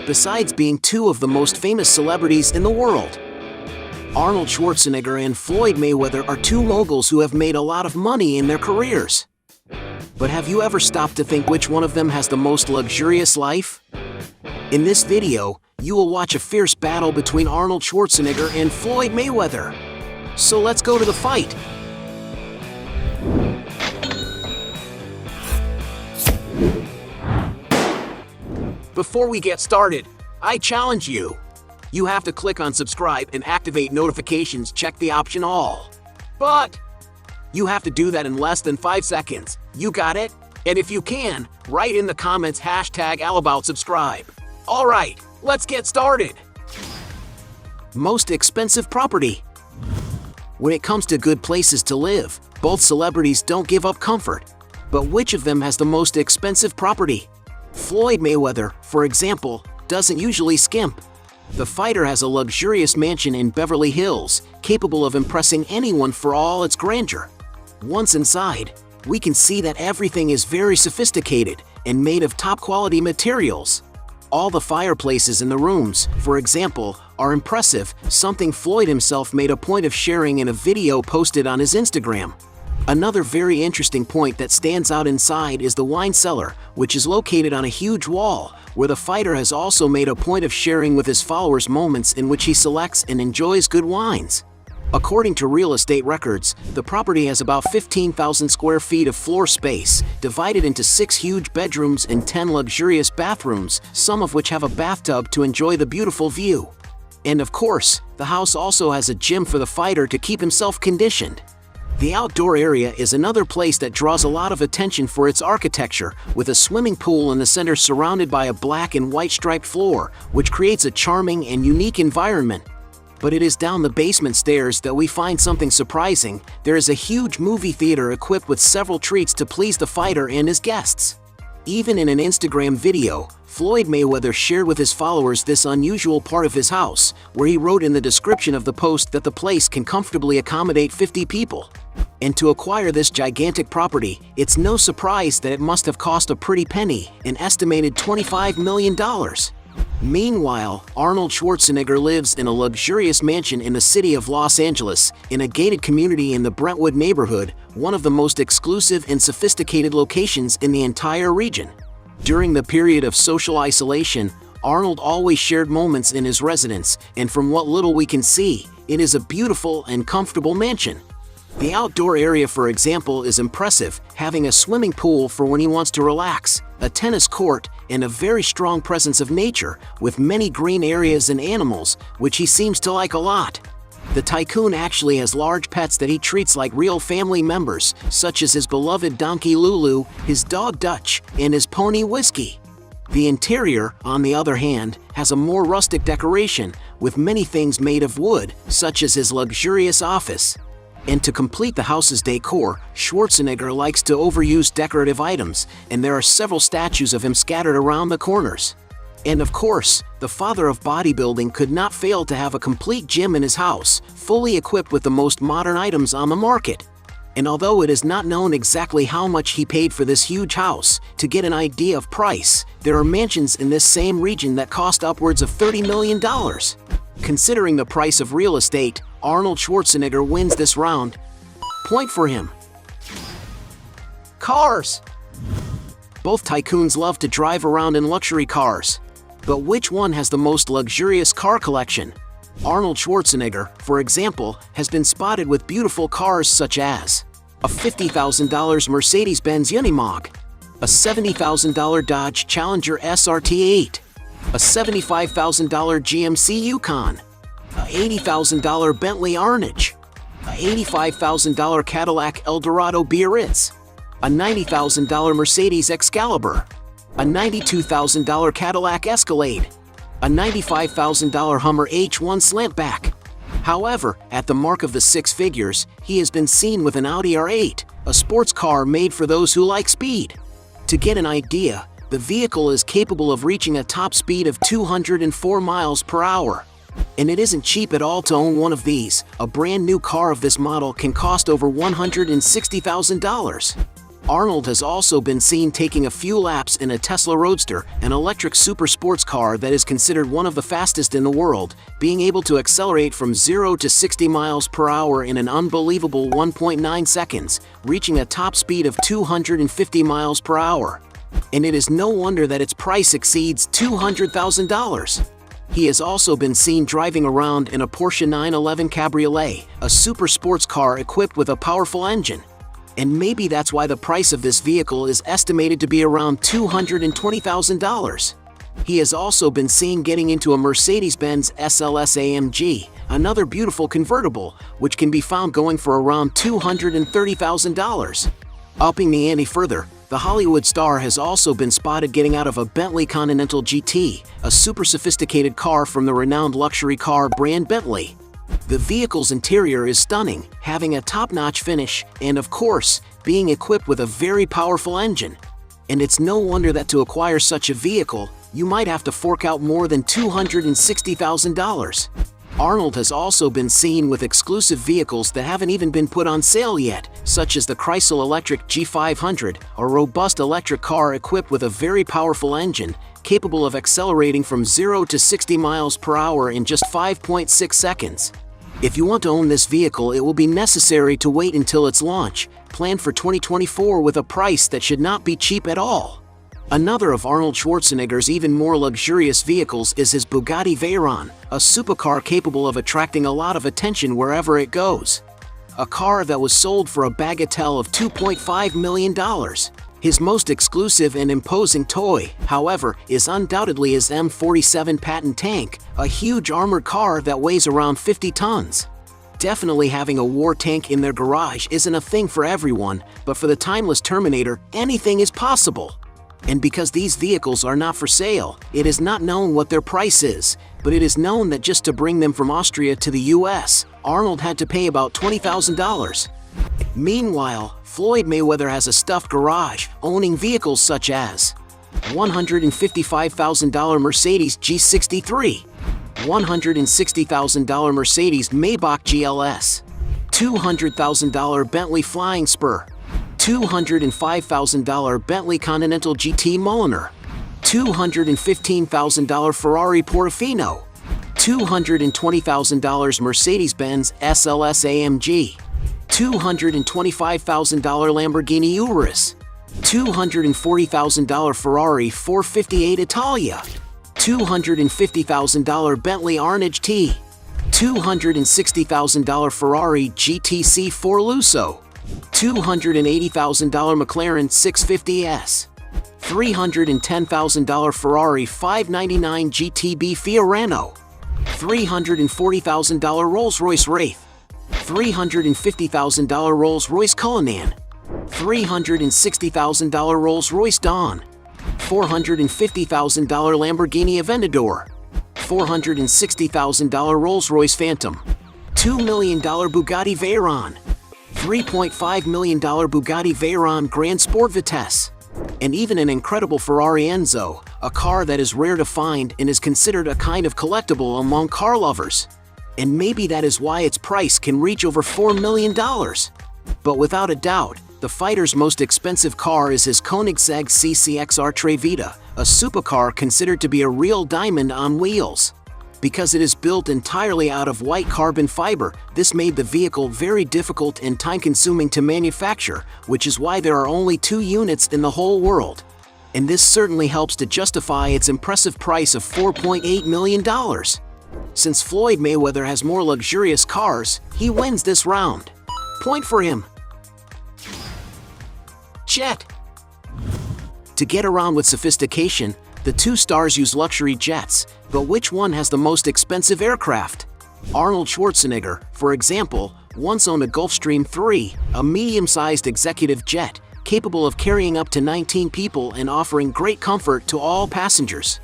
besides being two of the most famous celebrities in the world. Arnold Schwarzenegger and Floyd Mayweather are two moguls who have made a lot of money in their careers. But have you ever stopped to think which one of them has the most luxurious life? In this video, you will watch a fierce battle between Arnold Schwarzenegger and Floyd Mayweather. So let's go to the fight. Before we get started, I challenge you. You have to click on subscribe and activate notifications, check the option all. But you have to do that in less than 5 seconds. You got it? And if you can, write in the comments #AllAboutSubscribe. Alright, let's get started. Most expensive property. When it comes to good places to live, both celebrities don't give up comfort. But which of them has the most expensive property? Floyd Mayweather, for example, doesn't usually skimp. The fighter has a luxurious mansion in Beverly Hills, capable of impressing anyone for all its grandeur. Once inside, we can see that everything is very sophisticated and made of top-quality materials. All the fireplaces in the rooms, for example, are impressive, something Floyd himself made a point of sharing in a video posted on his Instagram. Another very interesting point that stands out inside is the wine cellar, which is located on a huge wall, where the fighter has also made a point of sharing with his followers moments in which he selects and enjoys good wines. According to real estate records, the property has about 15,000 square feet of floor space, divided into 6 huge bedrooms and 10 luxurious bathrooms, some of which have a bathtub to enjoy the beautiful view. And of course, the house also has a gym for the fighter to keep himself conditioned. The outdoor area is another place that draws a lot of attention for its architecture, with a swimming pool in the center surrounded by a black and white striped floor, which creates a charming and unique environment. But it is down the basement stairs that we find something surprising. There is a huge movie theater equipped with several treats to please the fighter and his guests. Even in an Instagram video, Floyd Mayweather shared with his followers this unusual part of his house, where he wrote in the description of the post that the place can comfortably accommodate 50 people. And to acquire this gigantic property, it's no surprise that it must have cost a pretty penny, an estimated $25 million. Meanwhile, Arnold Schwarzenegger lives in a luxurious mansion in the city of Los Angeles, in a gated community in the Brentwood neighborhood, one of the most exclusive and sophisticated locations in the entire region. During the period of social isolation, Arnold always shared moments in his residence, and from what little we can see, it is a beautiful and comfortable mansion. The outdoor area, for example, is impressive, having a swimming pool for when he wants to relax, a tennis court, and a very strong presence of nature, with many green areas and animals, which he seems to like a lot. The tycoon actually has large pets that he treats like real family members, such as his beloved donkey Lulu, his dog Dutch, and his pony Whiskey. The interior, on the other hand, has a more rustic decoration, with many things made of wood, such as his luxurious office. And to complete the house's decor, Schwarzenegger likes to overuse decorative items, and there are several statues of him scattered around the corners. And of course, the father of bodybuilding could not fail to have a complete gym in his house, fully equipped with the most modern items on the market. And although it is not known exactly how much he paid for this huge house, to get an idea of price, there are mansions in this same region that cost upwards of $30 million. Considering the price of real estate, Arnold Schwarzenegger wins this round. Point for him. Cars. Both tycoons love to drive around in luxury cars. But which one has the most luxurious car collection? Arnold Schwarzenegger, for example, has been spotted with beautiful cars such as a $50,000 Mercedes-Benz Unimog, a $70,000 Dodge Challenger SRT8, a $75,000 GMC Yukon, a $80,000 Bentley Arnage, a $85,000 Cadillac Eldorado Biarritz, a $90,000 Mercedes Excalibur, a $92,000 Cadillac Escalade, a $95,000 Hummer H1 Slantback. However, at the mark of the 6 figures, he has been seen with an Audi R8, a sports car made for those who like speed. To get an idea, the vehicle is capable of reaching a top speed of 204 miles per hour. And it isn't cheap at all to own one of these. A brand new car of this model can cost over $160,000. Arnold has also been seen taking a few laps in a Tesla Roadster, an electric super sports car that is considered one of the fastest in the world, being able to accelerate from 0 to 60 miles per hour in an unbelievable 1.9 seconds, reaching a top speed of 250 miles per hour. And it is no wonder that its price exceeds $200,000. He has also been seen driving around in a Porsche 911 Cabriolet, a super sports car equipped with a powerful engine. And maybe that's why the price of this vehicle is estimated to be around $220,000. He has also been seen getting into a Mercedes-Benz SLS AMG, another beautiful convertible, which can be found going for around $230,000. Upping the ante further, the Hollywood star has also been spotted getting out of a Bentley Continental GT, a super sophisticated car from the renowned luxury car brand Bentley. The vehicle's interior is stunning, having a top-notch finish and, of course, being equipped with a very powerful engine. And it's no wonder that to acquire such a vehicle, you might have to fork out more than $260,000. Arnold has also been seen with exclusive vehicles that haven't even been put on sale yet, such as the Chrysler Electric G500, a robust electric car equipped with a very powerful engine, capable of accelerating from 0 to 60 miles per hour in just 5.6 seconds. If you want to own this vehicle, it will be necessary to wait until its launch, planned for 2024 with a price that should not be cheap at all. Another of Arnold Schwarzenegger's even more luxurious vehicles is his Bugatti Veyron, a supercar capable of attracting a lot of attention wherever it goes. A car that was sold for a bagatelle of $2.5 million. His most exclusive and imposing toy, however, is undoubtedly his M47 Patent tank, a huge armored car that weighs around 50 tons. Definitely having a war tank in their garage isn't a thing for everyone, but for the timeless Terminator, anything is possible. And because these vehicles are not for sale, it is not known what their price is, but it is known that just to bring them from Austria to the US, Arnold had to pay about $20,000. Meanwhile, Floyd Mayweather has a stuffed garage, owning vehicles such as $155,000 Mercedes G63, $160,000 Mercedes Maybach GLS, $200,000 Bentley Flying Spur, $205,000 Bentley Continental GT Mulliner, $215,000 Ferrari Portofino, $220,000 Mercedes-Benz SLS AMG, $225,000 Lamborghini Urus, $240,000 Ferrari 458 Italia, $250,000 Bentley Arnage T, $260,000 Ferrari GTC 4 Lusso, $280,000 McLaren 650S, $310,000 Ferrari 599 GTB Fiorano, $340,000 Rolls-Royce Wraith, $350,000 Rolls-Royce Cullinan, $360,000 Rolls-Royce Dawn, $450,000 Lamborghini Aventador, $460,000 Rolls-Royce Phantom, $2 million Bugatti Veyron, $3.5 million Bugatti Veyron Grand Sport Vitesse, and even an incredible Ferrari Enzo, a car that is rare to find and is considered a kind of collectible among car lovers. And maybe that is why its price can reach over $4 million. But without a doubt, the fighter's most expensive car is his Koenigsegg CCXR Trevita, a supercar considered to be a real diamond on wheels. Because it is built entirely out of white carbon fiber, this made the vehicle very difficult and time-consuming to manufacture, which is why there are only 2 units in the whole world. And this certainly helps to justify its impressive price of $4.8 million. Since Floyd Mayweather has more luxurious cars, he wins this round. Point for him. Jet. To get around with sophistication, the 2 stars use luxury jets, but which one has the most expensive aircraft? Arnold Schwarzenegger, for example, once owned a Gulfstream III, a medium-sized executive jet, capable of carrying up to 19 people and offering great comfort to all passengers.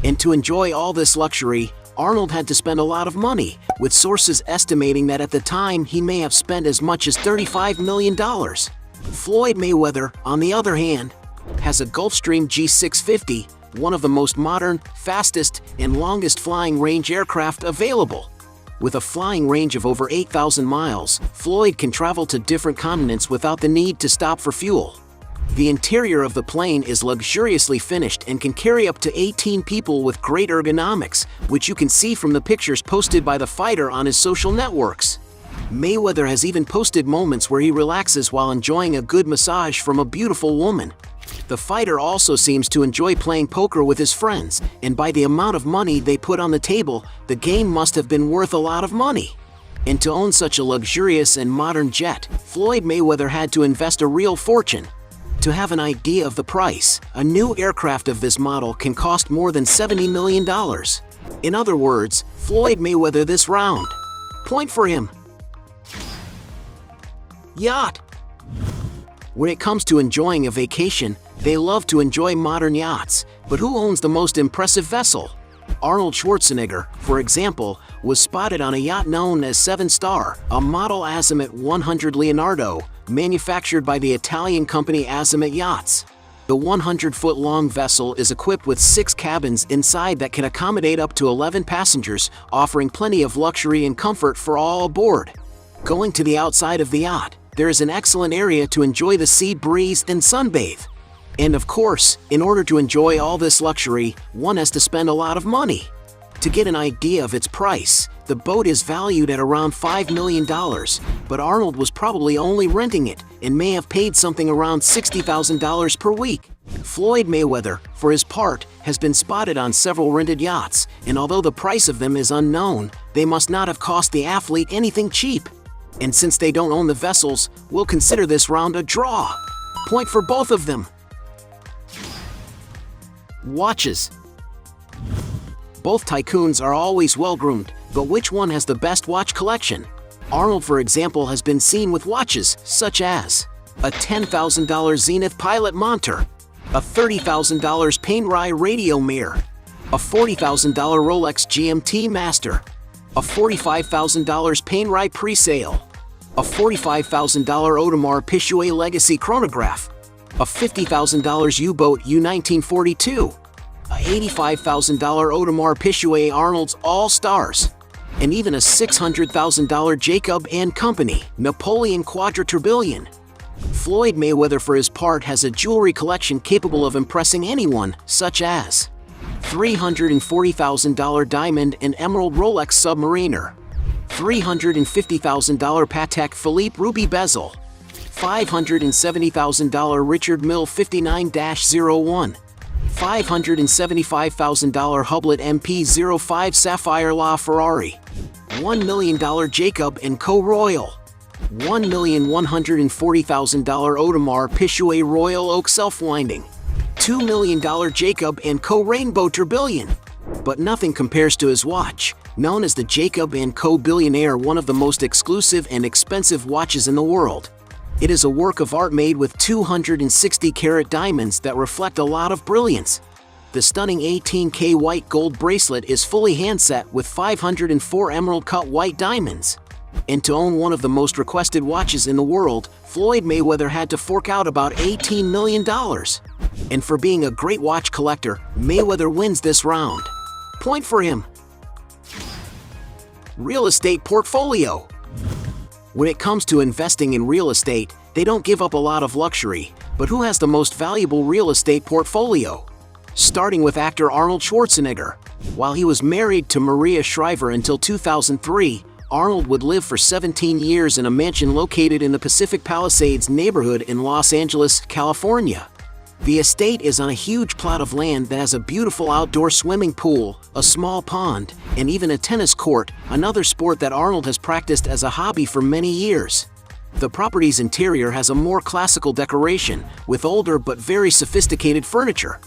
And to enjoy all this luxury, Arnold had to spend a lot of money, with sources estimating that at the time he may have spent as much as $35 million. Floyd Mayweather, on the other hand, has a Gulfstream G650, one of the most modern, fastest, and longest flying range aircraft available. With a flying range of over 8,000 miles, Floyd can travel to different continents without the need to stop for fuel. The interior of the plane is luxuriously finished and can carry up to 18 people with great ergonomics, which you can see from the pictures posted by the fighter on his social networks. Mayweather has even posted moments where he relaxes while enjoying a good massage from a beautiful woman. The fighter also seems to enjoy playing poker with his friends, and by the amount of money they put on the table, the game must have been worth a lot of money. And to own such a luxurious and modern jet, Floyd Mayweather had to invest a real fortune. To have an idea of the price, a new aircraft of this model can cost more than $70 million. In other words, Floyd Mayweather this round. Point for him. Yacht. When it comes to enjoying a vacation, they love to enjoy modern yachts, but who owns the most impressive vessel? Arnold Schwarzenegger, for example, was spotted on a yacht known as 7 Star, a model Azimuth 100 Leonardo, manufactured by the Italian company Azimuth Yachts. The 100-foot-long vessel is equipped with 6 cabins inside that can accommodate up to 11 passengers, offering plenty of luxury and comfort for all aboard. Going to the outside of the yacht, there is an excellent area to enjoy the sea breeze and sunbathe. And of course, in order to enjoy all this luxury, one has to spend a lot of money. To get an idea of its price, the boat is valued at around $5 million, but Arnold was probably only renting it and may have paid something around $60,000 per week. Floyd Mayweather, for his part, has been spotted on several rented yachts, and although the price of them is unknown, they must not have cost the athlete anything cheap. And since they don't own the vessels, we'll consider this round a draw. Point for both of them. Watches. Both tycoons are always well-groomed, but which one has the best watch collection? Arnold, for example, has been seen with watches such as a $10,000 Zenith Pilot Monter, a $30,000 Panerai Radio Mirror, a $40,000 Rolex GMT Master, a $45,000 Panerai Presale, a $45,000 Audemars Piguet Legacy Chronograph, a $50,000 U-Boat U-1942, a $85,000 Audemars Piguet Arnold's All-Stars, and even a $600,000 Jacob & Company Napoleon Quadratourbillon. Floyd Mayweather, for his part, has a jewelry collection capable of impressing anyone, such as $340,000 Diamond and Emerald Rolex Submariner, $350,000 Patek Philippe Ruby Bezel, $570,000 Richard Mille 59-01, $575,000 Hublot MP05 Sapphire La Ferrari, $1 million Jacob & Co. Royal, $1,140,000 Audemars Piguet Royal Oak Self-Winding, $2 million Jacob & Co. Rainbow Tourbillon. But nothing compares to his watch, known as the Jacob & Co. Billionaire, one of the most exclusive and expensive watches in the world. It is a work of art made with 260-carat diamonds that reflect a lot of brilliance. The stunning 18K white gold bracelet is fully handset with 504 emerald-cut white diamonds. And to own one of the most requested watches in the world, Floyd Mayweather had to fork out about $18 million. And for being a great watch collector, Mayweather wins this round. Point for him. Real estate portfolio. When it comes to investing in real estate, they don't give up a lot of luxury, but who has the most valuable real estate portfolio? Starting with actor Arnold Schwarzenegger. While he was married to Maria Shriver until 2003, Arnold would live for 17 years in a mansion located in the Pacific Palisades neighborhood in Los Angeles, California. The estate is on a huge plot of land that has a beautiful outdoor swimming pool, a small pond, and even a tennis court, another sport that Arnold has practiced as a hobby for many years. The property's interior has a more classical decoration, with older but very sophisticated furniture.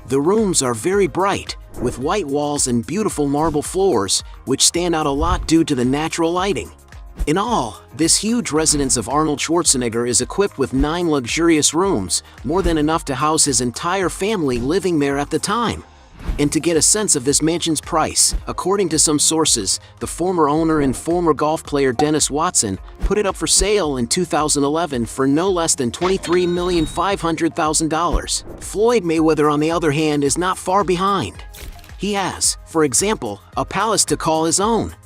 The rooms are very bright, with white walls and beautiful marble floors, which stand out a lot due to the natural lighting. In all, this huge residence of Arnold Schwarzenegger is equipped with 9 luxurious rooms, more than enough to house his entire family living there at the time. And to get a sense of this mansion's price, according to some sources, the former owner and former golf player Dennis Watson put it up for sale in 2011 for no less than $23,500,000. Floyd Mayweather, on the other hand, is not far behind. He has, for example, a palace to call his own.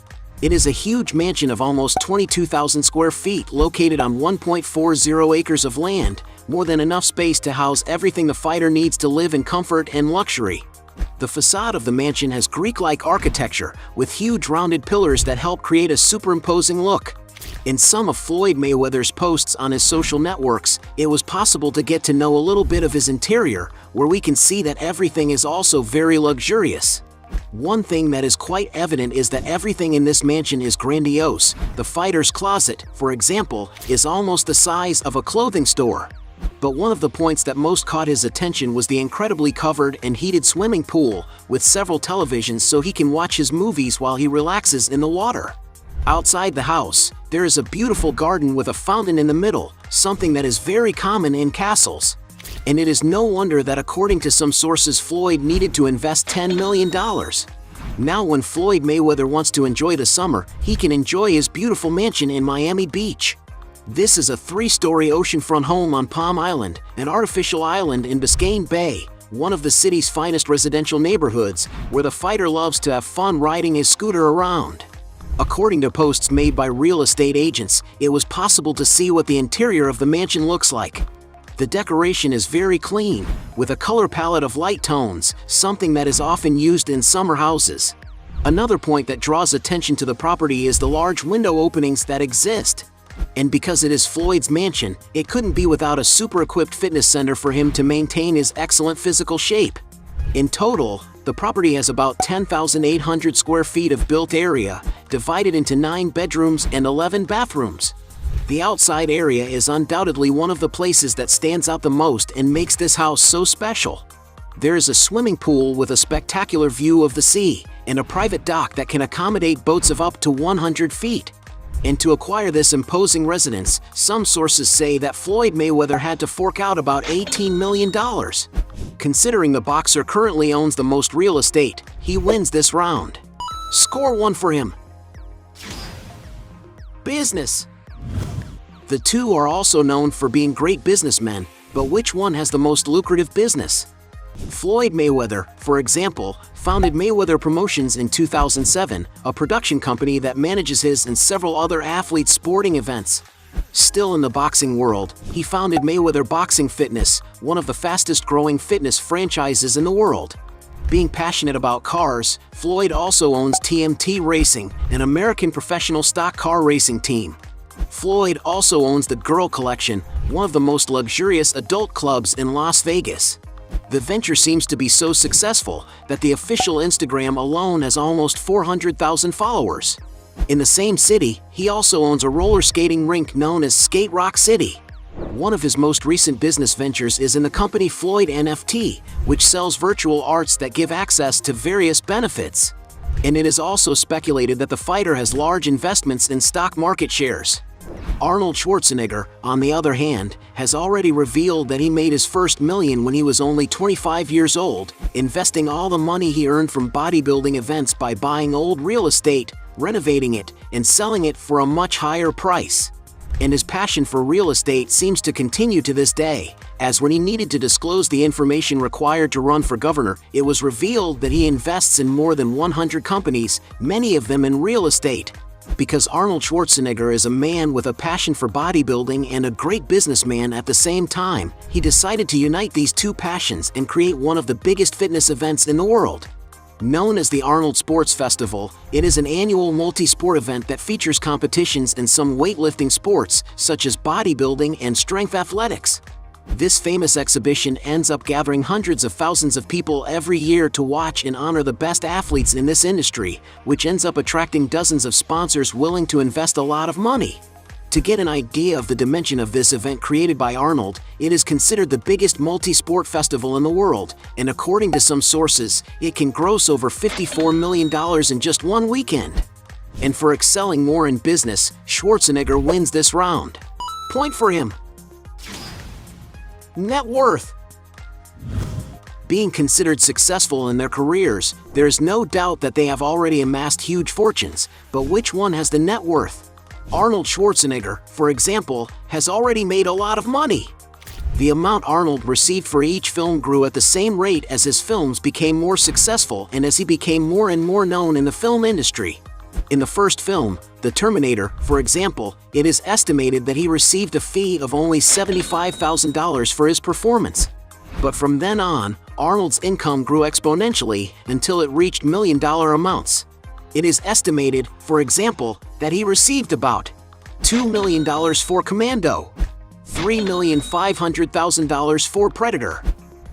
It is a huge mansion of almost 22,000 square feet located on 1.40 acres of land, more than enough space to house everything the fighter needs to live in comfort and luxury. The facade of the mansion has Greek-like architecture, with huge rounded pillars that help create a superimposing look. In some of Floyd Mayweather's posts on his social networks, it was possible to get to know a little bit of his interior, where we can see that everything is also very luxurious. One thing that is quite evident is that everything in this mansion is grandiose. The fighter's closet, for example, is almost the size of a clothing store. But one of the points that most caught his attention was the incredibly covered and heated swimming pool, with several televisions so he can watch his movies while he relaxes in the water. Outside the house, there is a beautiful garden with a fountain in the middle, something that is very common in castles. And it is no wonder that according to some sources Floyd needed to invest $10 million. Now when Floyd Mayweather wants to enjoy the summer, he can enjoy his beautiful mansion in Miami Beach. This is a 3-story oceanfront home on Palm Island, an artificial island in Biscayne Bay, one of the city's finest residential neighborhoods, where the fighter loves to have fun riding his scooter around. According to posts made by real estate agents, it was possible to see what the interior of the mansion looks like. The decoration is very clean, with a color palette of light tones, something that is often used in summer houses. Another point that draws attention to the property is the large window openings that exist. And because it is Floyd's mansion, it couldn't be without a super-equipped fitness center for him to maintain his excellent physical shape. In total, the property has about 10,800 square feet of built area, divided into 9 bedrooms and 11 bathrooms. The outside area is undoubtedly one of the places that stands out the most and makes this house so special. There is a swimming pool with a spectacular view of the sea, and a private dock that can accommodate boats of up to 100 feet. And to acquire this imposing residence, some sources say that Floyd Mayweather had to fork out about $18 million. Considering the boxer currently owns the most real estate, he wins this round. Score 1 for him. Business. The two are also known for being great businessmen, but which one has the most lucrative business? Floyd Mayweather, for example, founded Mayweather Promotions in 2007, a production company that manages his and several other athletes' sporting events. Still in the boxing world, he founded Mayweather Boxing Fitness, one of the fastest-growing fitness franchises in the world. Being passionate about cars, Floyd also owns TMT Racing, an American professional stock car racing team. Floyd also owns the Girl Collection, one of the most luxurious adult clubs in Las Vegas. The venture seems to be so successful that the official Instagram alone has almost 400,000 followers. In the same city, he also owns a roller skating rink known as Skate Rock City. One of his most recent business ventures is in the company Floyd NFT, which sells virtual arts that give access to various benefits. And it is also speculated that the fighter has large investments in stock market shares. Arnold Schwarzenegger, on the other hand, has already revealed that he made his first million when he was only 25 years old, investing all the money he earned from bodybuilding events by buying old real estate, renovating it, and selling it for a much higher price. And his passion for real estate seems to continue to this day, as when he needed to disclose the information required to run for governor, it was revealed that he invests in more than 100 companies, many of them in real estate. Because Arnold Schwarzenegger is a man with a passion for bodybuilding and a great businessman at the same time, he decided to unite these two passions and create one of the biggest fitness events in the world. Known as the Arnold Sports Festival, it is an annual multi-sport event that features competitions in some weightlifting sports, such as bodybuilding and strength athletics. This famous exhibition ends up gathering hundreds of thousands of people every year to watch and honor the best athletes in this industry, which ends up attracting dozens of sponsors willing to invest a lot of money. To get an idea of the dimension of this event created by Arnold, it is considered the biggest multi-sport festival in the world, and according to some sources, it can gross over $54 million in just one weekend. And for excelling more in business, Schwarzenegger wins this round. Point for him. Net worth. Being considered successful in their careers, there is no doubt that they have already amassed huge fortunes, but which one has the net worth? Arnold Schwarzenegger, for example, has already made a lot of money. The amount Arnold received for each film grew at the same rate as his films became more successful and as he became more and more known in the film industry. In the first film, The Terminator, for example, it is estimated that he received a fee of only $75,000 for his performance. But from then on, Arnold's income grew exponentially until it reached million-dollar amounts. It is estimated, for example, that he received about $2 million for Commando, $3,500,000 for Predator,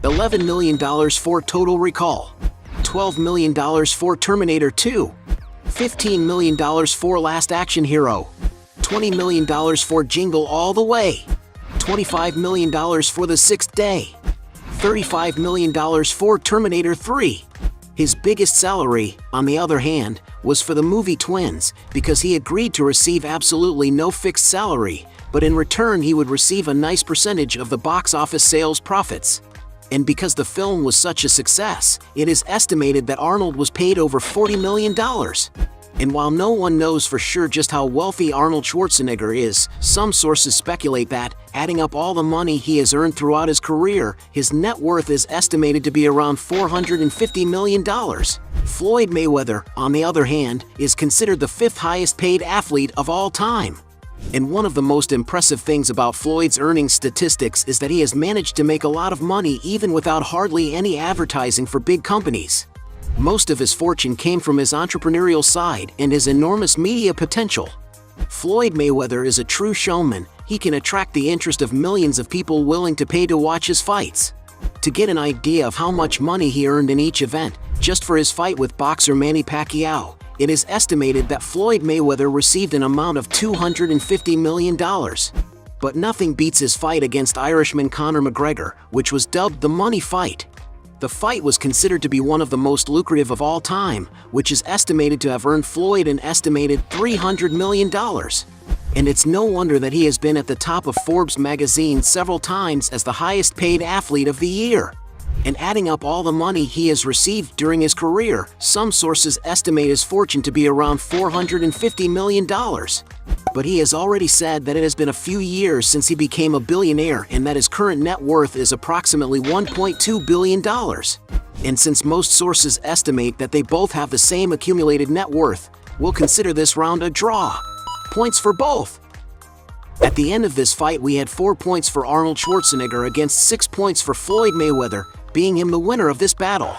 $11 million for Total Recall, $12 million for Terminator 2, $15 million for Last Action Hero, $20 million for Jingle All the Way, $25 million for The Sixth Day, $35 million for Terminator 3. His biggest salary, on the other hand, was for the movie Twins, because he agreed to receive absolutely no fixed salary, but in return he would receive a nice percentage of the box office sales profits. And because the film was such a success, it is estimated that Arnold was paid over $40 million. And while no one knows for sure just how wealthy Arnold Schwarzenegger is, some sources speculate that, adding up all the money he has earned throughout his career, his net worth is estimated to be around $450 million. Floyd Mayweather, on the other hand, is considered the fifth highest paid athlete of all time. And one of the most impressive things about Floyd's earnings statistics is that he has managed to make a lot of money even without hardly any advertising for big companies. Most of his fortune came from his entrepreneurial side and his enormous media potential. Floyd Mayweather is a true showman. He can attract the interest of millions of people willing to pay to watch his fights. To get an idea of how much money he earned in each event, just for his fight with boxer Manny Pacquiao, it is estimated that Floyd Mayweather received an amount of $250 million. But nothing beats his fight against Irishman Conor McGregor, which was dubbed the Money Fight. The fight was considered to be one of the most lucrative of all time, which is estimated to have earned Floyd an estimated $300 million. And it's no wonder that he has been at the top of Forbes magazine several times as the highest paid athlete of the year. And adding up all the money he has received during his career, some sources estimate his fortune to be around $450 million. But he has already said that it has been a few years since he became a billionaire and that his current net worth is approximately $1.2 billion. And since most sources estimate that they both have the same accumulated net worth, we'll consider this round a draw. Points for both. At the end of this fight, we had 4 points for Arnold Schwarzenegger against 6 points for Floyd Mayweather, being him the winner of this battle.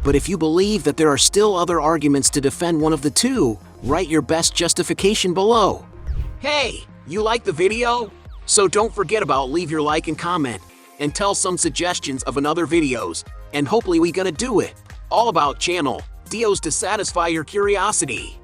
But if you believe that there are still other arguments to defend one of the two, write your best justification below. Hey, you like the video? So don't forget about leave your like and comment, and tell some suggestions of another videos, and hopefully we gonna do it. All about channel Dios to satisfy your curiosity.